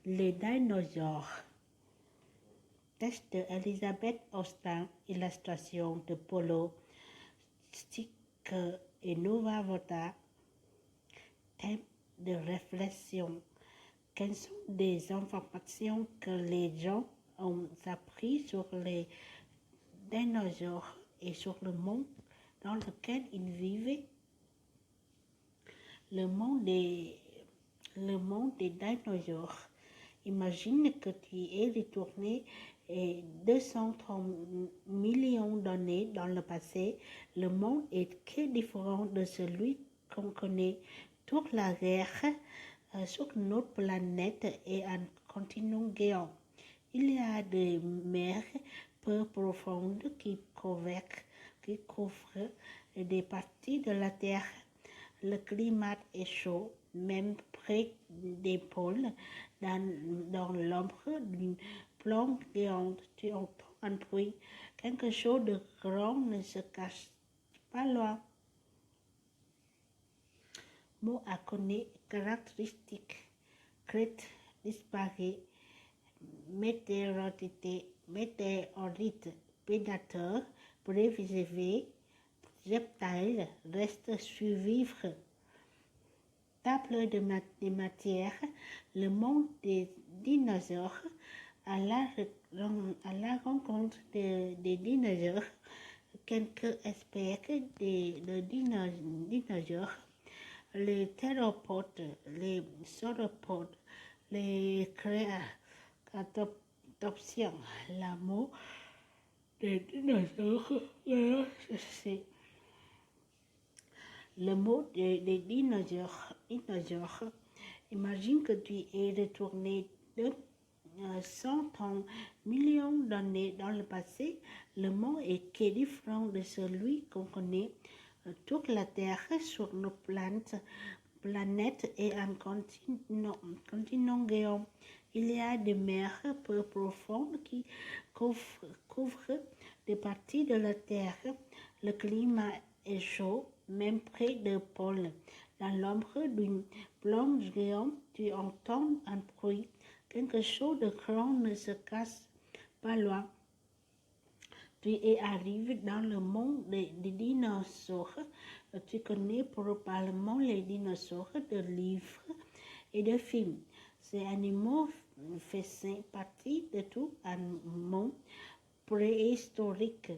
Les dinosaures. Texte de Elisabeth Austin, illustration de Polo Sticker et Nova Vota. Thème de réflexion. Quelles sont des informations que les gens ont apprises sur les dinosaures et sur le monde dans lequel ils vivaient? Le monde des dinosaures. Imagine que tu es retourné 230 millions d'années dans le passé. Le monde est très différent de celui qu'on connaît. Toute la Terre sur notre planète est un continent géant. Il y a des mers peu profondes qui couvrent des parties de la Terre. Le climat est chaud, même près des pôles. Dans l'ombre d'une plante géante, tu entends un bruit. Quelque chose de grand ne se cache pas loin. Mot à connaître, caractéristique, crête disparaît, météorite, prédateur, préservé, reptile, reste survivre. Table de matière, le monde des dinosaures, à la rencontre des dinosaures, quelques espèces de dinosaures, les théropodes, les sauropodes, les créatopsiens, l'amour des dinosaures, c'est le mot des dinosaures. Imagine que tu es retourné de 130 millions d'années dans le passé. Le monde est très différent de celui qu'on connaît. Toute la Terre sur notre planète est un continent géant. Il y a des mers peu profondes qui couvrent des parties de la Terre. Le climat est chaud, même près des pôles. Dans l'ombre d'une plante géante, tu entends un bruit. Quelque chose de grand ne se cache pas loin. Tu es arrivé dans le monde des dinosaures. Tu connais probablement les dinosaures de livres et de films. Ces animaux faisaient partie de tout un monde préhistorique.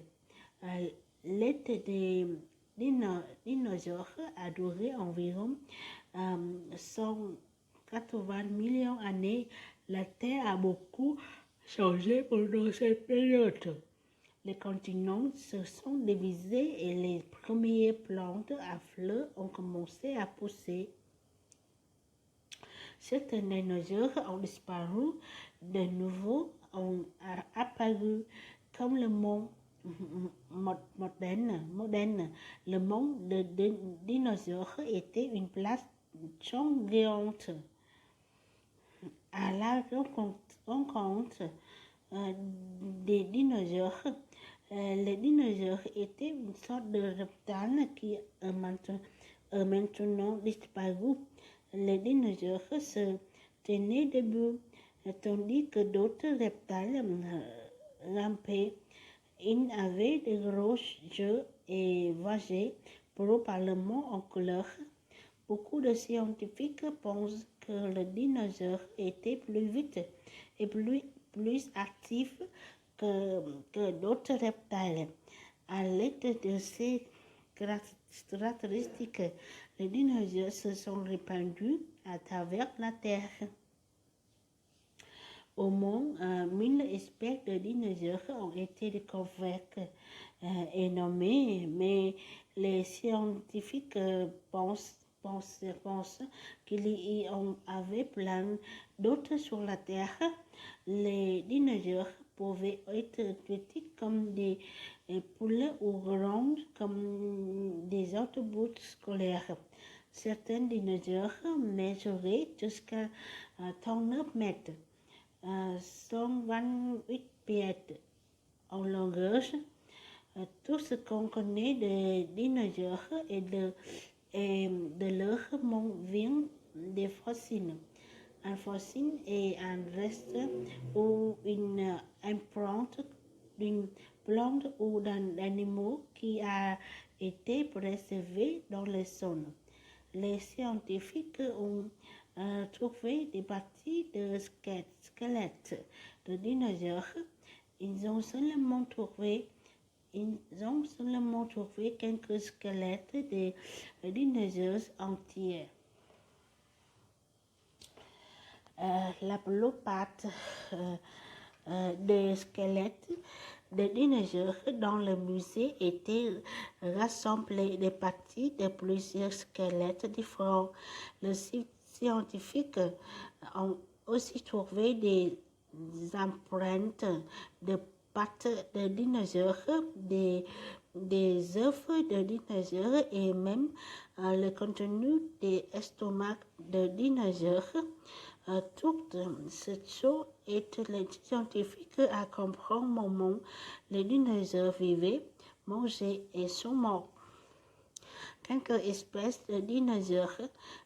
L'été des dinosaures a duré environ 180 millions d'années. La Terre a beaucoup changé pendant cette période. Les continents se sont divisés et les premières plantes à fleurs ont commencé à pousser. Certains dinosaures ont disparu, de nouveaux ont apparu, comme le monde moderne. Le monde des dinosaures était une place géante. À la rencontre des dinosaures, les dinosaures étaient une sorte de reptile qui est maintenant disparu. Les dinosaures se tenaient debout, tandis que d'autres reptiles rampaient. Ils avaient de gros yeux et voyageaient probablement en couleur. Beaucoup de scientifiques pensent que les dinosaures étaient plus vite et plus actifs que d'autres reptiles. À l'aide de ces caractéristiques, les dinosaures se sont répandus à travers la Terre. Au moins 1000 espèces de dinosaures ont été découvertes et nommées, mais les scientifiques pensent qu'il y en avait plein d'autres sur la Terre. Les dinosaures pouvaient être petits comme des poules ou grands comme des autobus scolaires. Certains dinosaures mesuraient jusqu'à 39 mètres, 128 pieds en longueur. Tout ce qu'on connaît des dinosaures et de leur monde vient des fossiles. un fossile est un reste ou une empreinte d'une plante ou d'un animal qui a été préservé dans le sol. Les scientifiques ont trouvé des parties de squelettes de dinosaures. Ils ont seulement trouvé quelques squelettes de dinosaures entiers. La plupart des squelettes des dinosaures dans le musée étaient rassemblés des parties de plusieurs squelettes différents. Les scientifiques ont aussi trouvé des empreintes de pattes de dinosaures, des œufs de dinosaures et même le contenu des estomacs de dinosaures. Toute cette chose aide les scientifiques à comprendre comment les dinosaures vivaient, mangeaient et sont morts. Quelques espèces de dinosaures,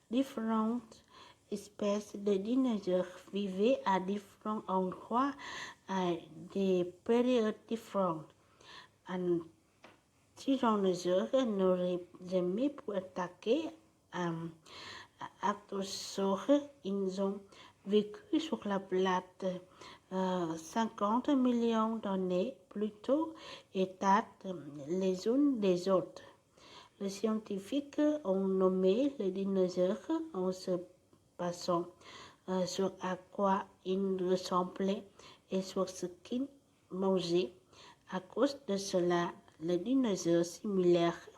différentes espèces de dinosaures vivaient à différents endroits à des périodes différentes. Un tyrannosaure n'aurait jamais pu attaquer un apatosaure. Ils ont vécu sur la plate 50 millions d'années plus tôt et datent les unes des autres. Les scientifiques ont nommé les dinosaures en se basant sur à quoi ils ressemblaient et sur ce qu'ils mangeaient. À cause de cela, les dinosaures similaires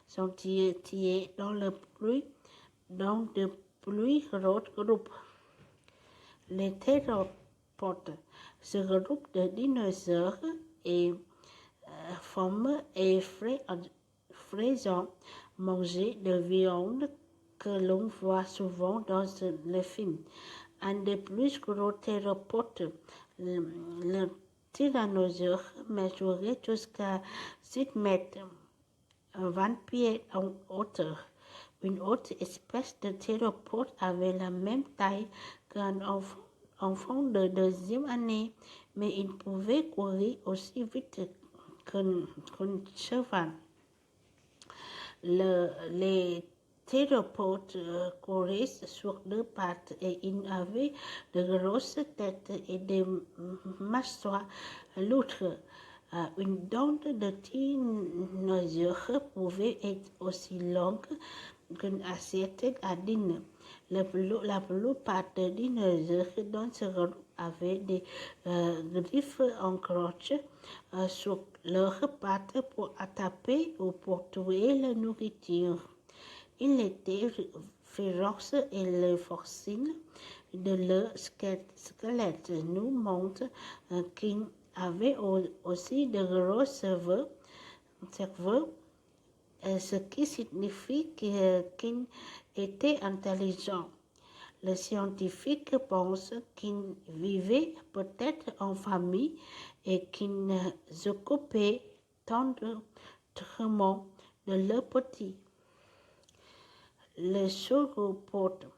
sont tués dans de plus gros groupes. Les théropodes, ce groupe de dinosaures est forme et faisant manger de viande que l'on voit souvent dans les films. Un des plus gros théropodes, le tyrannosaure, mesurait jusqu'à 6 mètres, 20 pieds en hauteur. Une autre espèce de théropode avait la même taille qu'un enfant de deuxième année, mais il pouvait courir aussi vite qu'un cheval. Les théropodes couraient sur deux pattes et ils avaient de grosses têtes et des mâchoires lourdes. Une dent de dinosaure pouvait être aussi longue qu'une assiette à dîner. La plupart des dinosaures dans ce groupe avaient des griffes accrochées sur leurs pattes pour attraper ou pour tuer la nourriture. Ils étaient féroces et les fossiles de leur squelette nous montrent qu'ils avaient aussi de gros cerveaux, ce qui signifie qu'ils étaient intelligents. Les scientifiques pensent qu'ils vivaient peut-être en famille et qu'ils s'occupaient tendrement de leurs petits. Les sauropodes,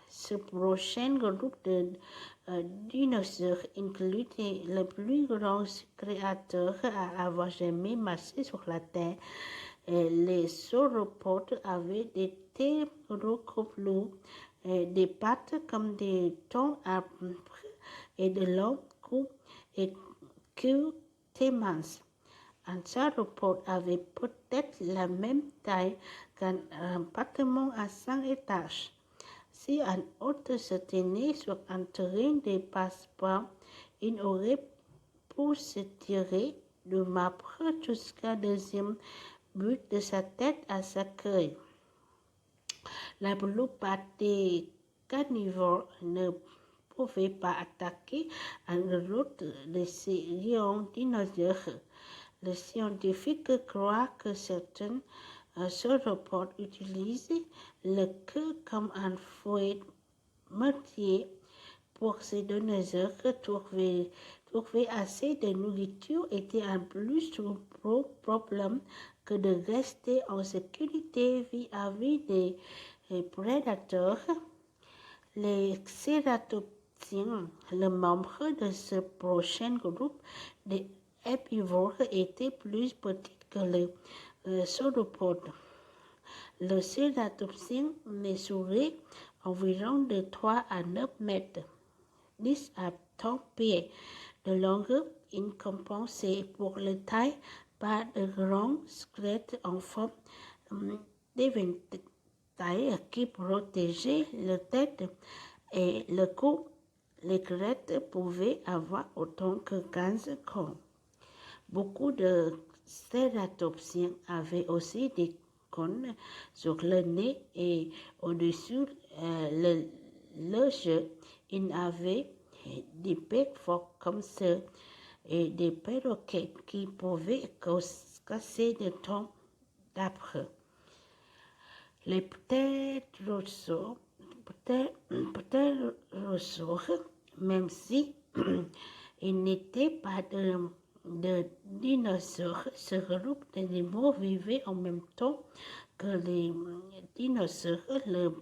ce prochain groupe de dinosaures inclut les plus grands créateurs à avoir jamais marché sur la Terre. Les sauropodes avaient des thérocoplous, des pattes comme des troncs d'arbres et de longs coups et queues minces. Un sauropode avait peut-être la même taille qu'un bâtiment à 5 étages. Si un autre se tenait sur un terrain de passe-pas, il aurait pu se tirer du marbre jusqu'à deuxième but de sa tête à sa queue. La plupart des carnivores ne pouvaient pas attaquer un groupe de ces lions dinosaures. Les scientifiques croient que certains sauropodes utilisent le queue comme un fouet meurtrier pour ces dinosaures. Trouver assez de nourriture était un plus gros problème que de rester en sécurité vis-à-vis des prédateurs. Les cératopsiens, les membres de ce prochain groupe des herbivores étaient plus petits que les sauropodes. Le cératopsien mesurait environ de 3 à 9 mètres, 10 à 30 pieds de longueur. Il compensait pour la taille par de grands squelettes en forme d'éventail qui protégeaient la tête et le cou. Les squelettes pouvaient avoir autant que 15 cornes. Beaucoup de cératopsiens avaient aussi des cônes sur le nez et au-dessus le jeu. Ils avaient des becs forts comme ceux et des perroquets qui pouvaient casser de troncs d'arbres. Les ptérosaures, même si ils n'étaient pas de dinosaures, ce groupe d'animaux vivait en même temps que les dinosaures. Le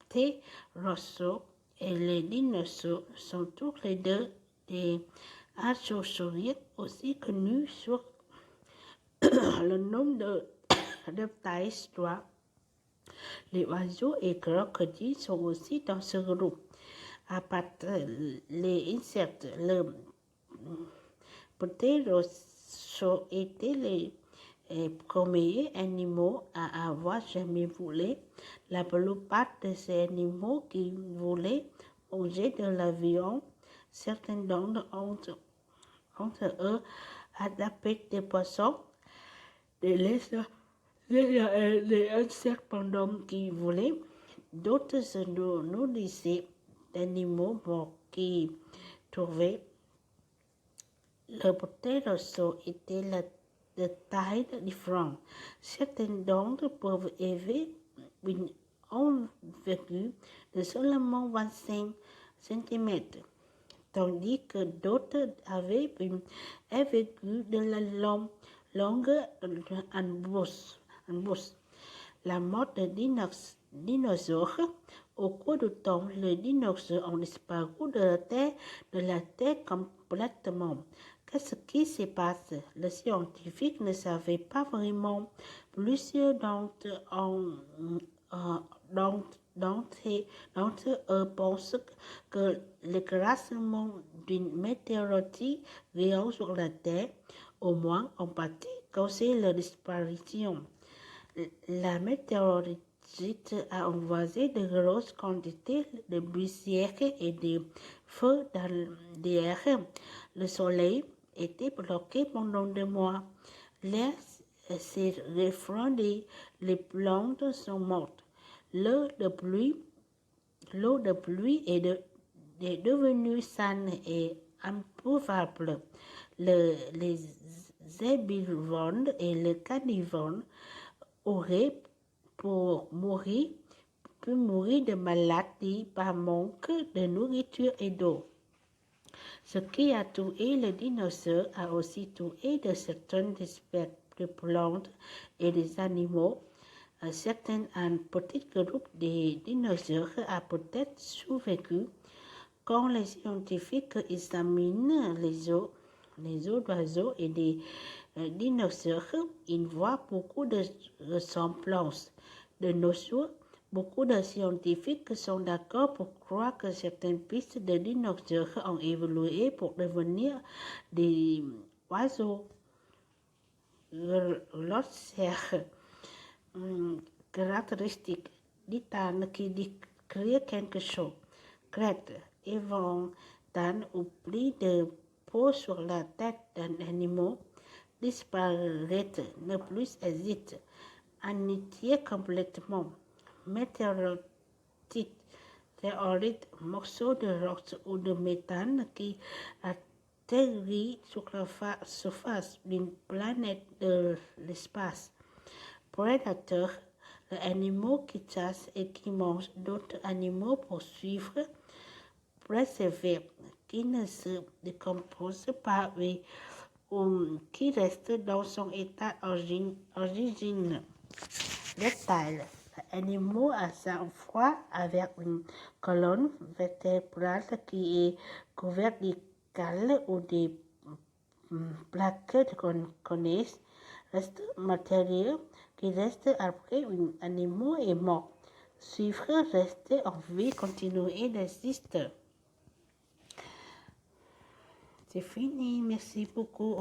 ptérosaures et les dinosaures sont tous les deux des archosauriens, aussi connus sur le nom de reptiles. Les oiseaux et crocodiles sont aussi dans ce groupe. À part les insectes, le ptérosaures étaient les premiers animaux à avoir jamais volé. La plupart de ces animaux qui volaient mangeaient de la viande. Certains d'entre eux attrapaient des poissons, des insectes pendant qu'ils volaient. D'autres se nourrissaient d'animaux morts qu'ils trouvaient. Le ptérosaure était de taille différente. Certains d'entre eux peuvent élever une envergure de seulement 25 cm, tandis que d'autres avaient une envergure de la longueur en bourse. La mort des dinosaures. Au cours du temps, les dinosaures ont disparu de la Terre complètement. Qu'est-ce qui se passe? Les scientifiques ne savaient pas vraiment. Plusieurs d'entre eux pensent que l'écrasement d'une météorite géante sur la Terre, au moins en partie, causait leur disparition. La météorite a envoyé de grosses quantités de poussière et de feu dans l'air. Le soleil était bloqué pendant des mois. L'air s'est refroidi, les plantes sont mortes. L'eau de pluie est devenue saine et imbuvable. Les herbivores et les carnivores auraient pu mourir de maladies par manque de nourriture et d'eau. Ce qui a tué les dinosaures a aussi tué de certaines espèces de plantes et des animaux. Un petit groupe de dinosaures a peut-être survécu. Quand les scientifiques examinent les os d'oiseaux et des dinosaures, ils voient beaucoup de ressemblances. De nos jours, beaucoup de scientifiques sont d'accord pour croire que certaines pistes de dinosaures ont évolué pour devenir des oiseaux. L'ossaire caractéristique d'Itane qui décrit quelque chose. Crête, éventail ou pli de peau sur la tête d'un animal disparaître, ne plus existe, annihilé complètement. Météorite, morceau de roche ou de méthane qui atterrit sur la surface d'une planète de l'espace. Prédateur, l'animal qui chasse et qui mange d'autres animaux pour suivre. Préserver, qui ne se décompose pas mais qui reste dans son état d'origine. Reptile, animaux à sang froid avec une colonne vertébrale qui est couverte de cales ou des plaques connexes reste matériel qui reste après un animal est mort. Suivre, rester en vie, continuer d'exister. C'est fini, merci beaucoup.